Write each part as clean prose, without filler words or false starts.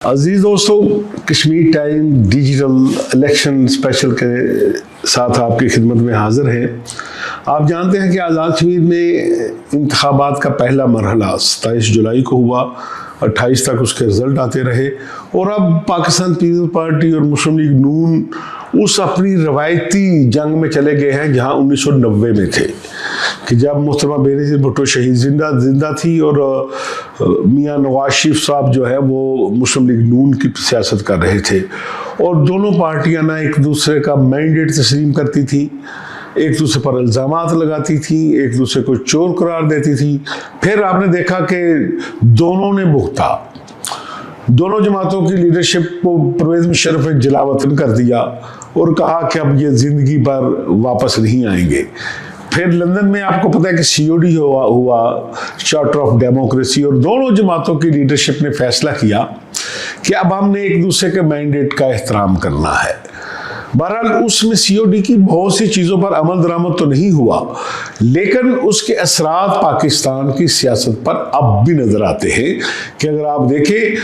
अजीज दोस्तों, Kashmir time digital election special के साथ आपकी खिदमत में हाजिर है। आप जानते हैं कि आज़ाद कश्मीर में इंतखाबात का पहला मरहला 27 जुलाई को हुआ, 28 तक उसके रिजल्ट आते रहे और अब पाकिस्तान पीपल्स पार्टी और मुस्लिम लीग नून उस अपनी रवायती जंग में चले गए हैं जहां 1990 में थे कि जब मोहतरमा बेनज़ीर भुट्टो शहीद जिंदा थी और मियां नवाज शरीफ साहब जो है वो मुस्लिम लीग नून की सियासत कर रहे थे और दोनों पार्टियां ना एक दूसरे का मैंडेट तस्लीम करती थी, एक दूसरे पर इल्ज़ामात लगाती थी, एक दूसरे को चोर करार देती थी। फिर आपने देखा कि दोनों ने भुगता, दोनों जमातों की लीडरशिप को परवेज़ मुशर्रफ ने जलावतन कर दिया और कहा कि अब ये ज़िंदगी पर वापस नहीं आएंगे। फिर लंदन में आपको पता है कि COD हुआ चार्टर ऑफ डेमोक्रेसी, और दोनों जमातों की लीडरशिप ने फैसला किया कि अब हमने एक दूसरे के मैंडेट का एहतराम करना है। बहरहाल उसमें COD की बहुत सी चीज़ों पर अमल दरामद तो नहीं हुआ, लेकिन उसके असरात पाकिस्तान की सियासत पर अब भी नज़र आते हैं कि अगर आप देखें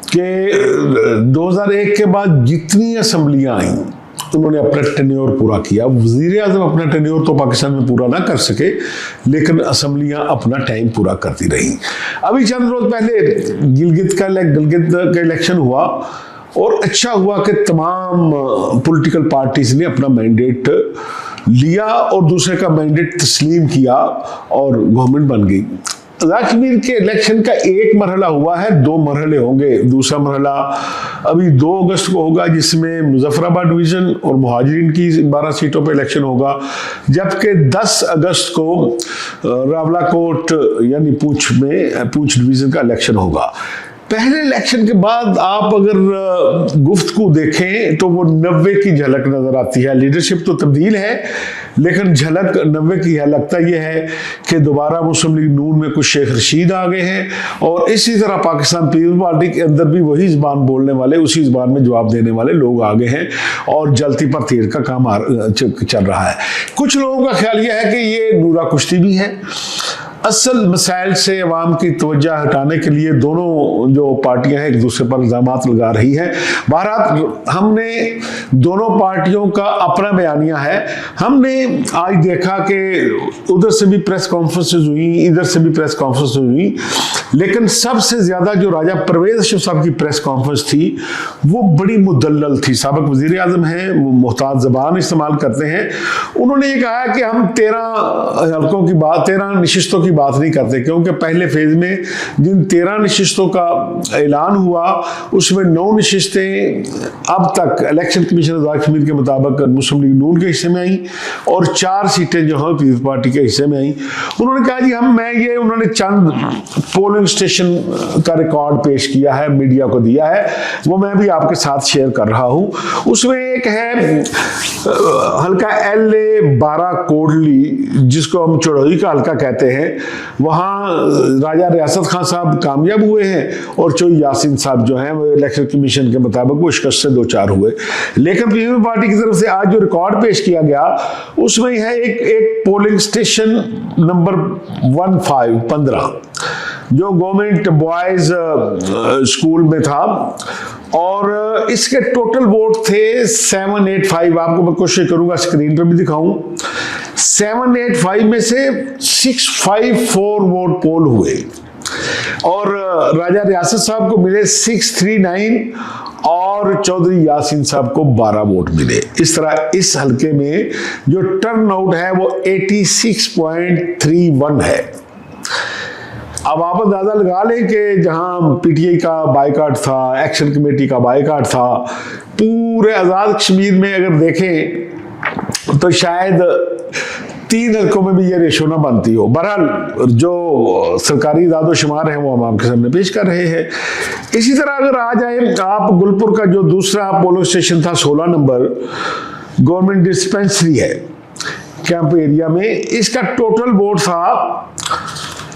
कि 2001 के बाद जितनी असम्बलियाँ आईं उन्होंने अपना टेन्योर पूरा किया। वज़ीर आज़म अपना टेन्योर तो पाकिस्तान में पूरा ना कर सके, लेकिन असम्बलियाँ अपना टाइम पूरा करती रहीं। अभी चंद रोज़ पहले गिलगित का इलेक्शन हुआ और अच्छा हुआ कि तमाम पॉलिटिकल पार्टीज ने अपना मैंडेट लिया और दूसरे का मैंडेट तस्लीम किया और गवर्नमेंट बन गई। आज़ाद कश्मीर के इलेक्शन का एक मरहला हुआ है, 2 मरहले होंगे। दूसरा मरहला अभी 2 अगस्त को होगा जिसमें मुजफ्फराबाद डिवीज़न और मुहाजिरीन की 12 सीटों पर इलेक्शन होगा, जबकि 10 अगस्त को रावलाकोट यानी पूंछ डिवीज़न का इलेक्शन होगा। पहले इलेक्शन के बाद आप अगर गुफ्तगू देखें तो वो 90 की झलक नजर आती है। लीडरशिप तो तब्दील है, लेकिन झलक 90 की है। लगता यह है कि दोबारा मुस्लिम लीग नून में कुछ शेख रशीद आ गए हैं और इसी तरह पाकिस्तान पीपल्स पार्टी के अंदर भी वही ज़बान बोलने वाले, उसी ज़बान में जवाब देने वाले लोग आ गए हैं और जलती पर तीर का काम चल रहा है। कुछ लोगों का ख्याल यह है कि ये नूरा कुश्ती भी है। असल मसाइल से अवाम की तवज्जो हटाने के लिए दोनों जो पार्टियां हैं एक दूसरे पर इल्ज़ामात लगा रही हैं। बहरहाल हमने दोनों पार्टियों का अपना बयानिया है। हमने आज देखा कि उधर से भी प्रेस कॉन्फ्रेंसेस हुई, इधर से भी प्रेस कॉन्फ्रेंस हुई, लेकिन सबसे ज़्यादा जो राजा परवेज़ मुशर्रफ साहब की प्रेस कॉन्फ्रेंस थी वो बड़ी मुदल्लल थी। साबिक वज़ीर आज़म हैं, वो मुहतात ज़बान इस्तेमाल करते हैं। उन्होंने ये कहा कि हम 13 नशिस्तों की बात नहीं करते, क्योंकि पहले फेज में जिन 13 नशिस्तों का ऐलान हुआ उसमें 9 नशिस्तें अब तक इलेक्शन कमीशन आज़ाद कश्मीर के मुताबिक मुस्लिम लीग नून के हिस्से में आई और 4 सीटें जो हैं पीपल्स पार्टी के हिस्से में आई। उन्होंने कहा जी उन्होंने चंद पोलिंग स्टेशन का रिकॉर्ड पेश किया है, मीडिया को दिया है, वो मैं भी आपके साथ शेयर कर रहा हूं। उसमें एक है हल्का LA 12 कोटली, जिसको हम चौधरी का हल्का कहते हैं। वहाँ राजा रियासत खान साहब कामयाब हुए हैं और चोई यासीन साहब जो हैं वो इलेक्शन कमीशन के मुताबिक वो शिकस्त से 2-4 हुए। लेकिन पीपल्स पार्टी की तरफ से आज जो रिकॉर्ड पेश किया गया उसमें है एक पोलिंग स्टेशन नंबर 15 जो गवर्नमेंट बॉयज स्कूल में था और इसके टोटल वोट थे 785। आपको मैं कोशिश करूंगा स्क्रीन पर भी दिखाऊं। 785 में से 654 वोट पोल हुए और राजा रियासत साहब को मिले 639 और चौधरी यासीन साहब को 12 वोट मिले। इस तरह इस हल्के में जो टर्न आउट है वो 86.31 है। अब आप अंदाजा लगा लें कि जहां PTI का बायकाट था, एक्शन कमेटी का बायकाट था, पूरे आज़ाद कश्मीर में अगर देखें तो शायद 3 हल्कों में भी ये रेशो ना बनती हो। बहरहाल जो सरकारी दादोशुमार हैं वो हम आपके सामने पेश कर रहे हैं। इसी तरह अगर आ जाए आप गुलपुर का जो दूसरा पोलिंग स्टेशन था 16 नंबर, गवर्नमेंट डिस्पेंसरी है कैंप एरिया में, इसका टोटल वोट था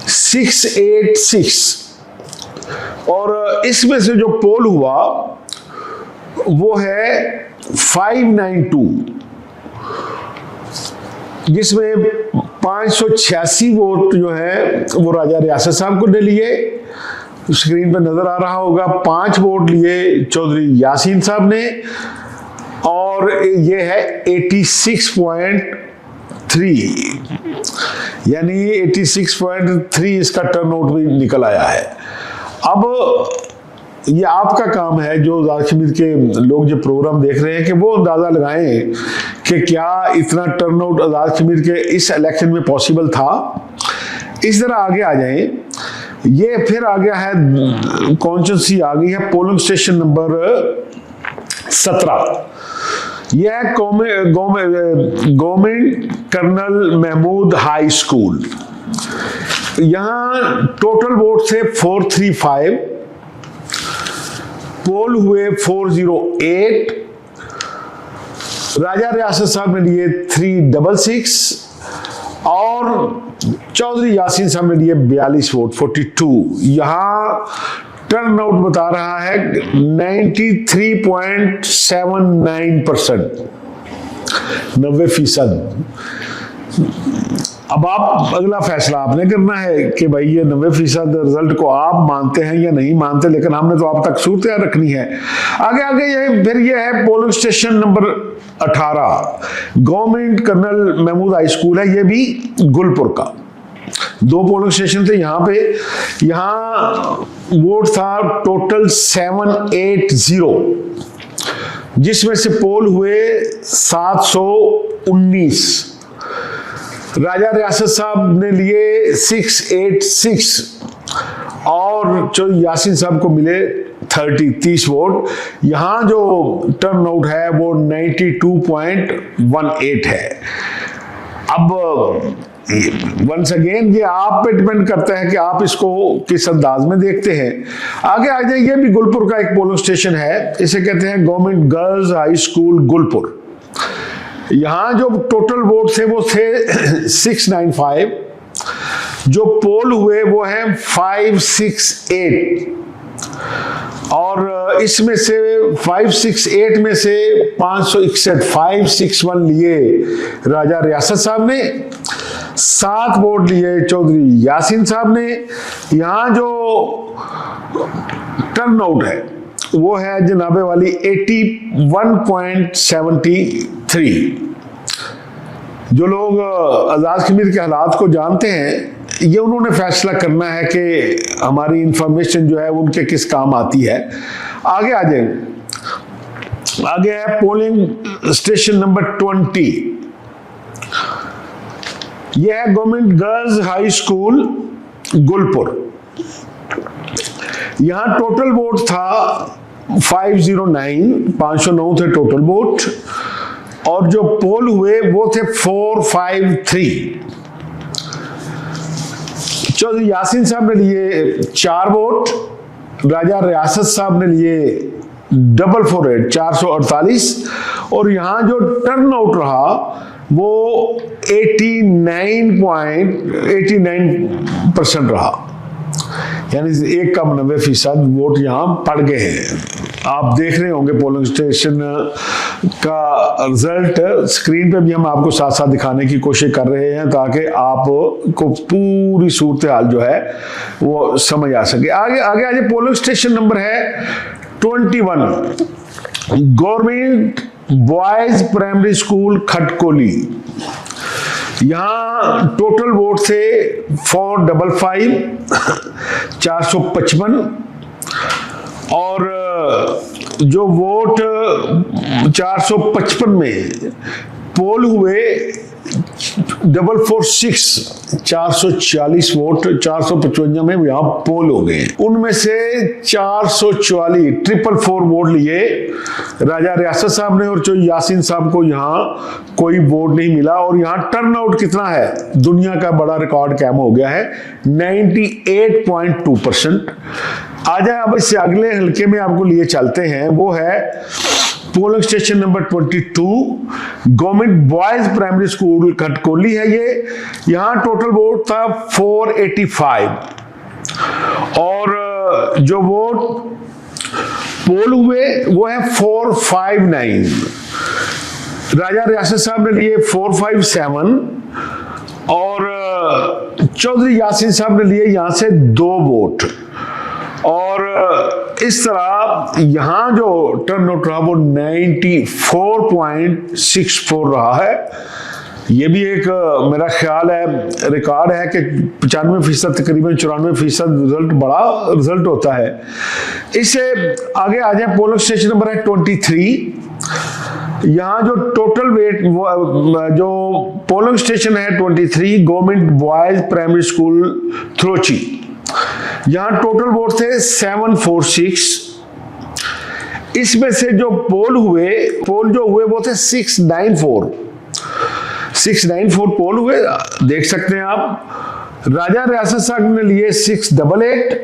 686 और इसमें से जो पोल हुआ वो है 592, जिसमें 586 वोट जो है वो राजा रियासत साहब को दे लिए स्क्रीन पे नजर आ रहा होगा। 5 वोट लिए चौधरी यासीन साहब ने और ये है 86.3, यानी 86.3 इसका टर्नआउट भी निकल आया है। अब ये आपका काम है जो आज़ाद कश्मीर के लोग जो प्रोग्राम देख रहे हैं कि वो अंदाजा लगाएं कि क्या इतना टर्नआउट आज़ाद कश्मीर के इस इलेक्शन में पॉसिबल था। इस तरह आगे आ जाएं। ये फिर आ गया है, कॉन्स्टिट्यूंसी आ गई है पोलिंग स्टेशन नंबर 17। यह है government colonel Mahmood high school. यहां टोटल वोट थे 435, पोल हुए 408। राजा रियासत साहब ने लिए 366 और चौधरी यासीन साहब ने लिए 42 वोट 42। यहां टर्नआउट बता रहा है 93.79%, 90%। अब आप अगला फैसला आपने करना है कि भाई ये 90% रिजल्ट को आप मानते हैं या नहीं मानते, लेकिन हमने तो आप तक सूरत रखनी है। आगे आगे ये फिर ये है polling station number 18, government colonel Mahmood high school है, ये भी गुलपुर का। 2 पोलिंग स्टेशन थे यहाँ पे। यहाँ वोट था टोटल 780, जिसमें से पोल हुए 719। राजा रियासत साहब ने लिए 686 और चौधरी यासीन साहब को मिले 30 वोट। यहां जो टर्नआउट है वो 92.18 है। अब वंस अगेन ये आप पे डिपेंड करता है कि आप इसको किस अंदाज में देखते हैं। आगे आ जाए, ये भी गुलपुर का एक पोलिंग स्टेशन है, इसे कहते हैं government girls high school Gulpur. यहां जो टोटल वोट थे वो थे 695, जो पोल हुए वो है 568 और इसमें से 568 में से 561 561 लिए राजा रियासत साहब ने, 7 वोट लिए चौधरी यासीन साहब ने। यहां जो टर्नआउट है वो है जनाबे वाली 81.73। जो लोग आज़ाद कश्मीर के हालात को जानते हैं, ये उन्होंने फैसला करना है कि हमारी इंफॉर्मेशन जो है उनके किस काम आती है। आगे आ जाए, आगे है पोलिंग स्टेशन नंबर 20। यह है government girls high school Gulpur. यहां टोटल वोट था 509 थे टोटल वोट और जो पोल हुए वो थे 453। चौधरी यासीन साहब ने लिए 4 वोट, राजा रियासत साहब ने लिए 448 448 और यहां जो टर्नआउट रहा वो 89% रहा, यानी 1 कम 90% वोट यहां पड़ गए हैं। आप देख रहे होंगे पोलिंग स्टेशन का रिजल्ट स्क्रीन पे भी हम आपको साथ साथ दिखाने की कोशिश कर रहे हैं ताकि आपको पूरी सूरत हाल जो है वो समझ आ सके। आगे आगे आज पोलिंग स्टेशन नंबर है 21, गवर्नमेंट बॉयज प्राइमरी स्कूल खटकोली। यहां टोटल वोट थे 455 455 और जो वोट 455 में पोल हुए 446 440 वोट 455 में यहां पोल हो गए। उनमें से 444 444 वोट लिए राजा रियासत साहब ने और जो यासीन साहब को यहां कोई वोट नहीं मिला। और यहां टर्नआउट कितना है, दुनिया का बड़ा रिकॉर्ड कायम हो गया है 98.2%। आ जाए अब इससे अगले हल्के में आपको लिए चलते हैं, वो है polling station number 22, government boys primary school Khatkoli है ये। यहां टोटल वोट था 485 और जो वोट पोल हुए वो है 459। राजा रियासत साहब ने लिए 457 और चौधरी यासीन साहब ने लिए यहां से 2 वोट और इस तरह यहाँ जो टर्नआउट रहा वो 94.64 रहा है। ये भी एक मेरा ख्याल है रिकॉर्ड है कि 95% तकरीबन 94% रिजल्ट बड़ा रिजल्ट होता है। इससे आगे आ जाए, पोलिंग स्टेशन नंबर है 23। यहाँ जो टोटल वेट जो पोलिंग स्टेशन है 23 गवर्नमेंट बॉयज प्राइमरी स्कूल थ्रोची, यहाँ टोटल वोट थे 746। इसमें से जो पोल जो हुए वो थे 694 पोल हुए, देख सकते हैं आप। राजा रियासत साहब ने लिए 688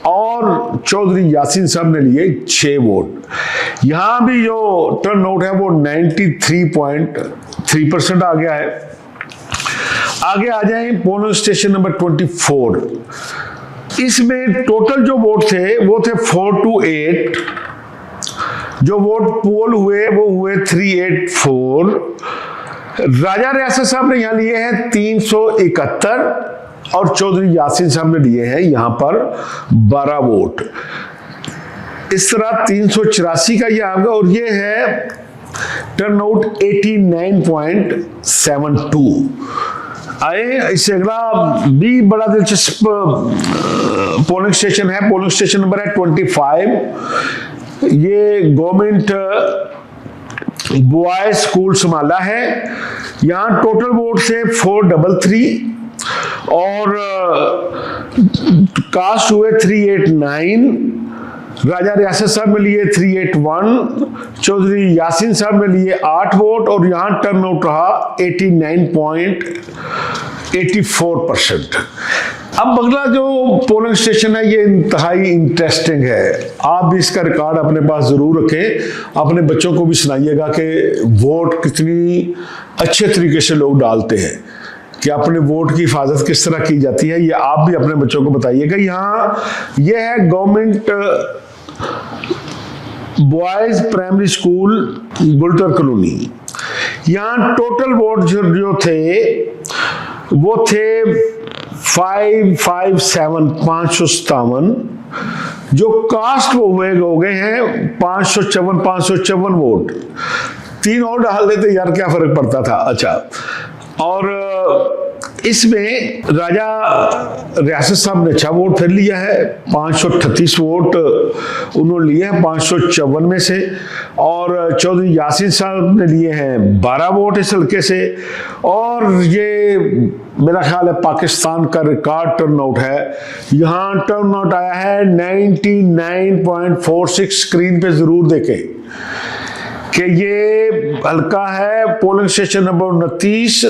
और चौधरी यासीन साहब ने लिए 6 वोट। यहां भी जो टर्नआउट है वो 93.3% आ गया है। आगे आ जाए पोलिंग स्टेशन नंबर 24। इसमें टोटल जो वोट थे वो थे 428। जो वोट पोल हुए वो हुए 384। राजा रियासत साहब ने यहां लिए हैं 371 और चौधरी यासीन साहब ने लिए हैं यहां पर 12 वोट। इस तरह 384 का ये आ गया और ये है टर्नआउट 89.72। आए इससे अगला भी बड़ा दिलचस्प पोलिंग स्टेशन है। पोलिंग स्टेशन नंबर है 25। ये गवर्नमेंट बॉयज स्कूल समाला है। यहां टोटल वोट से 433 और कास्ट हुए 389। राजा रियासत साहब ने लिए 381, चौधरी यासीन साहब ने लिए 8 वोट और यहां टर्नआउट रहा 89.84%। अब अगला जो पोलिंग स्टेशन है ये इंतहाई इंटरेस्टिंग है। आप भी इसका रिकॉर्ड अपने पास जरूर रखें, अपने बच्चों को भी सुनाइएगा कि वोट कितनी अच्छे तरीके से लोग डालते हैं, कि अपने वोट की हिफाजत किस तरह की जाती है, ये आप भी अपने बच्चों को बताइएगा। यहाँ ये है government boys primary school Gultar colony. यहाँ टोटल वोट जो थे वो थे 557। जो कास्ट वो हो गए हैं 554 वोट। 3 और डाल देते यार क्या फर्क पड़ता था। अच्छा, और इसमें राजा रियासत साहब ने अच्छा वोट फिर लिया है, 538 वोट उन्होंने लिए हैं 554 में से। और चौधरी यासीन साहब ने लिए हैं 12 वोट इस हल्के से। और ये मेरा ख्याल है पाकिस्तान का रिकॉर्ड टर्नआउट है। यहाँ टर्नआउट आया है 99.46। स्क्रीन पे जरूर देखें कि ये हल्का है पोलिंग स्टेशन नंबर 29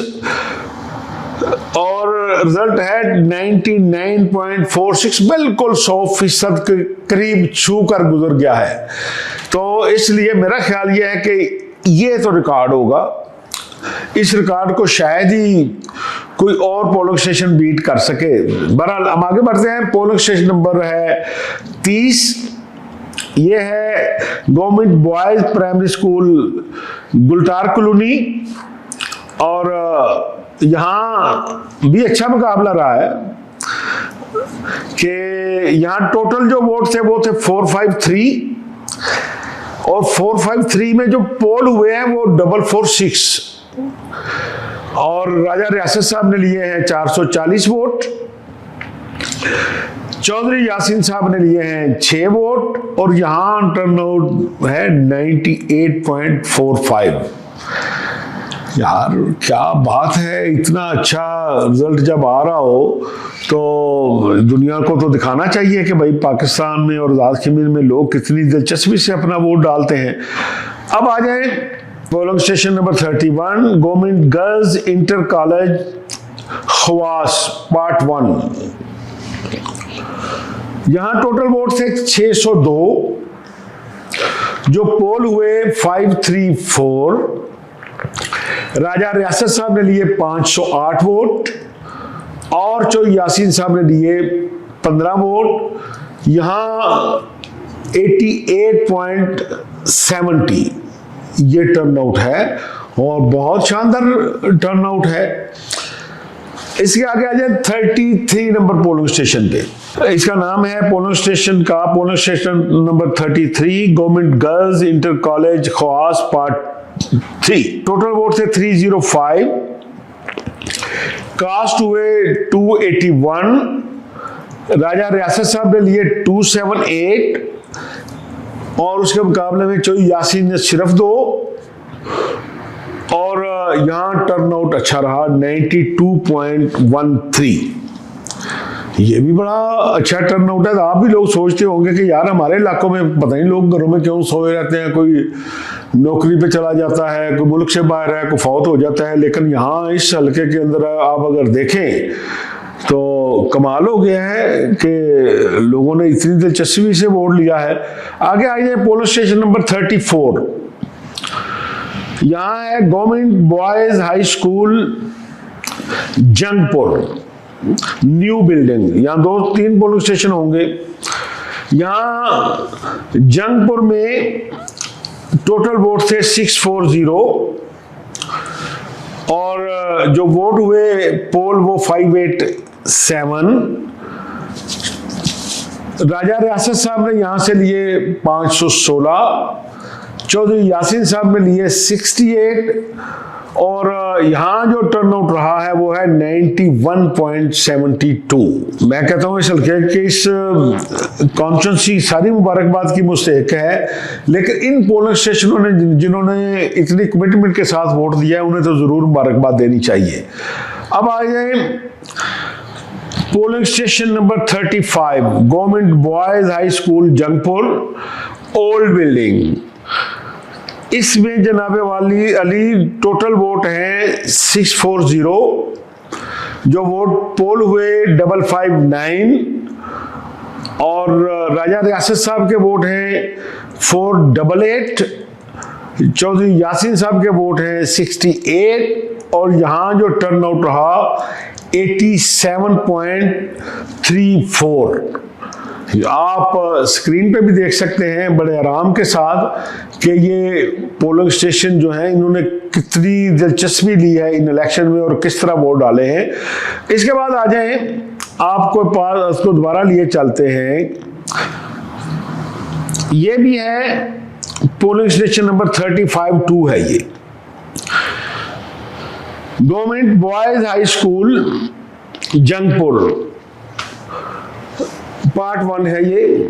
और रिजल्ट है 99.46, बिल्कुल 100% के करीब छू कर गुजर गया है। तो इसलिए मेरा ख्याल यह है कि ये तो रिकॉर्ड होगा। इस रिकॉर्ड को शायद ही कोई और पोलिंग स्टेशन बीट कर सके। बहरहाल हम आगे बढ़ते हैं। पोलिंग स्टेशन नंबर है 30। ये है government boys primary school Gultar colony और यहाँ भी अच्छा मुकाबला रहा है कि यहाँ टोटल जो वोट थे वो थे 453 और 453 में जो पोल हुए हैं वो 446 और राजा रियासत साहब ने लिए हैं 440 वोट। चौधरी यासीन साहब ने लिए हैं 6 वोट और यहां टर्नआउट है 98.45। यार क्या बात है, इतना अच्छा रिजल्ट जब आ रहा हो तो दुनिया को तो दिखाना चाहिए कि भाई पाकिस्तान में और आज़ाद कश्मीर में लोग कितनी दिलचस्पी से अपना वोट डालते हैं। अब आ जाए polling station number 31 government girls inter college Khawas part 1। यहां टोटल वोट थे 602, जो पोल हुए 534। राजा रियासत साहब ने लिए 508 वोट और चौधरी यासीन साहब ने लिए 15 वोट। यहां 88.70 ये टर्नआउट है और बहुत शानदार टर्नआउट है। इसके आगे आ जाए 33 नंबर पोलिंग स्टेशन पे। इसका नाम है पोलिंग स्टेशन का, polling station number 33, government girls inter college Khawas part 3। Total vote थे 305, कास्ट हुए 281, राजा रियासत साहब ने लिए 278 और उसके मुकाबले में चोई यासीन ने सिर्फ 2, और यहां टर्नआउट अच्छा रहा 92.13। ये भी बड़ा अच्छा टर्नआउट है। तो आप भी लोग सोचते होंगे कि यार हमारे इलाकों में पता नहीं लोग घरों में क्यों सोए रहते हैं, कोई नौकरी पे चला जाता है, कोई मुल्क से बाहर है, कोई फौत हो जाता है, लेकिन यहाँ इस हल्के के अंदर आप अगर देखें तो कमाल हो गया है कि लोगों ने इतनी दिलचस्पी से वोट लिया है। आगे आ जाए पोलिंग स्टेशन नंबर 34। यहाँ है government boys high school Jangpur, new building. यहाँ 2-3 पोलिंग स्टेशन होंगे। यहाँ जंगपुर में टोटल वोट थे 640 और जो वोट हुए पोल वो 587। राजा रियासत साहब ने यहां से लिए 516, चौधरी यासीन साहब ने लिए 68 और यहां जो टर्नआउट रहा है वो है 91.72। मैं कहता हूं इस हल्के के इस कॉन्स्टिट्यूंसी सारी मुबारकबाद की मुस्तहिक है, लेकिन इन पोलिंग स्टेशनों ने जिन्होंने इतनी कमिटमेंट के साथ वोट दिया है उन्हें तो जरूर मुबारकबाद देनी चाहिए। अब आ जाए polling station number 35, government boys high school Jangpur, old building. इसमें जनाबे वाली अली टोटल वोट है 640, जो वोट पोल हुए 559 और राजा रियासत साहब के वोट हैं 488, चौधरी यासीन साहब के वोट हैं 68 और यहां जो टर्नआउट रहा 87.34। आप स्क्रीन पे भी देख सकते हैं बड़े आराम के साथ कि ये पोलिंग स्टेशन जो है इन्होंने कितनी दिलचस्पी ली है इन इलेक्शन में और किस तरह वोट डाले हैं। इसके बाद आ जाएं, आपको पास उसको दोबारा लिए चलते हैं। ये भी है पोलिंग स्टेशन नंबर 35-2 है ये, government boys high school Jangpur, part 1 है ये।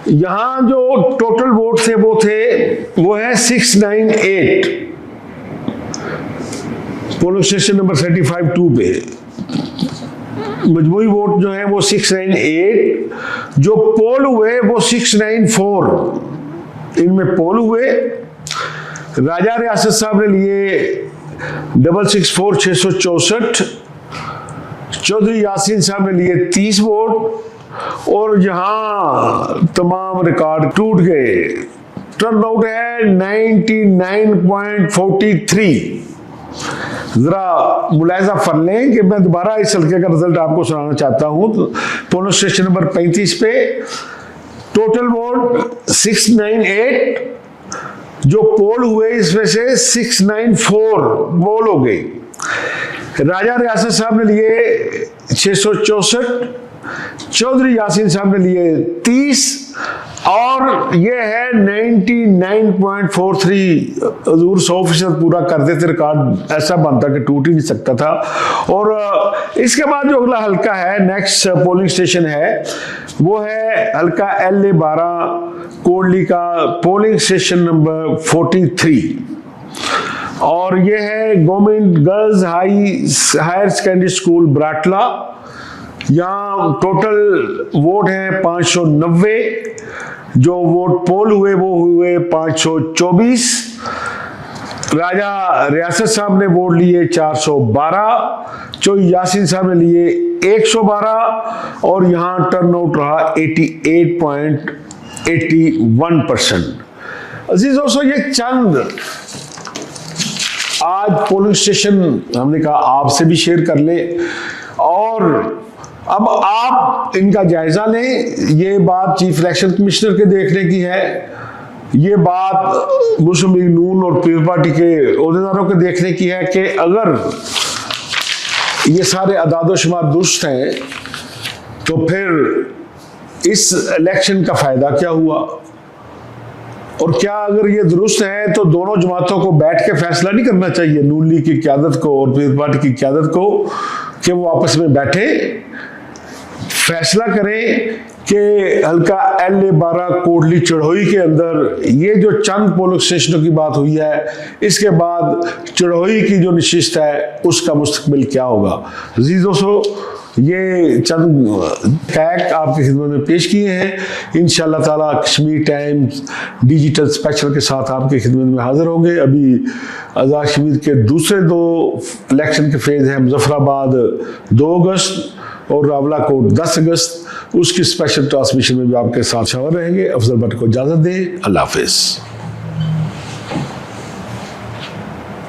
यहां जो टोटल वोट थे वो है 698 पोलिंग स्टेशन नंबर 35-2 पे। मजमूई वोट जो है वो 698, जो पोल हुए वो 694 इनमें पोल हुए। राजा रियासत साहब ने लिए 664 664, चौधरी यासीन साहब ने लिए 30 वोट और यहां तमाम रिकॉर्ड टूट गए। टर्नआउट है 99.43। जरा मुलायजा कर लें कि मैं दोबारा इस हल्के का रिजल्ट आपको सुनाना चाहता हूं। तो पोलिंग स्टेशन नंबर 35 पे टोटल वोट 698, जो पोल हुए इसमें से 694 पोल हो गए। राजा रियासत साहब ने लिए 664, चौधरी यासीन साहब ने लिए 30 और ये है 99.43। हजूर 100% पूरा कर देते रिकॉर्ड, ऐसा बनता कि टूट ही नहीं सकता था। और इसके बाद जो अगला हल्का है, नेक्स्ट पोलिंग स्टेशन है, वो है हल्का LA-12 कोडली का, पोलिंग स्टेशन नंबर 43 और ये है government girls higher secondary school Bratla. यहाँ टोटल वोट है 590, जो वोट पोल हुए वो हुए 524। राजा रियासत साहब ने वोट लिए 412, चौधरी यासीन साहब ने लिए 112 और यहाँ टर्नआउट रहा 88.81%। अजीज दोस्तों, ये चंद आज पोलिंग स्टेशन हमने कहा आपसे भी शेयर कर ले और अब आप इनका जायजा लें। ये बात चीफ इलेक्शन कमिश्नर के देखने की है, ये बात मुस्लिम लीग नून और पीपल्स पार्टी के ओहदेदारों के देखने की है कि अगर ये सारे अदाद शुमार दुरुस्त हैं तो फिर इस इलेक्शन का फ़ायदा क्या हुआ? और क्या अगर ये दुरुस्त है तो दोनों जमातों को बैठ के फैसला नहीं करना चाहिए, नून लीग की क़यादत को और पीपल्स पार्टी की क़यादत को, कि वो आपस में बैठे फैसला करें कि हल्का LA-12 कोटली चढ़ोई के अंदर ये जो चंद पोलिंग स्टेशनों की बात हुई है, इसके बाद चढ़ोई की जो नशिस्त है उसका मुस्तकबिल क्या होगा। अज़ीज़ दोस्तों, ये चंद फैक्ट आपकी खिदमत में पेश किए हैं। इंशाअल्लाह ताला कश्मीर टाइम्स डिजिटल स्पेशल के साथ आपकी खिदमत में हाजिर होंगे। अभी आज़ाद कश्मीर के दूसरे 2 इलेक्शन के फेज़ हैं, मुजफ्फराबाद 2 अगस्त और रावलाकोट 10 अगस्त। उसकी स्पेशल ट्रांसमिशन में भी आपके साथ शामिल रहेंगे। अफजल भट्ट को इजाज़त दें। अल्लाह हाफ़िज़।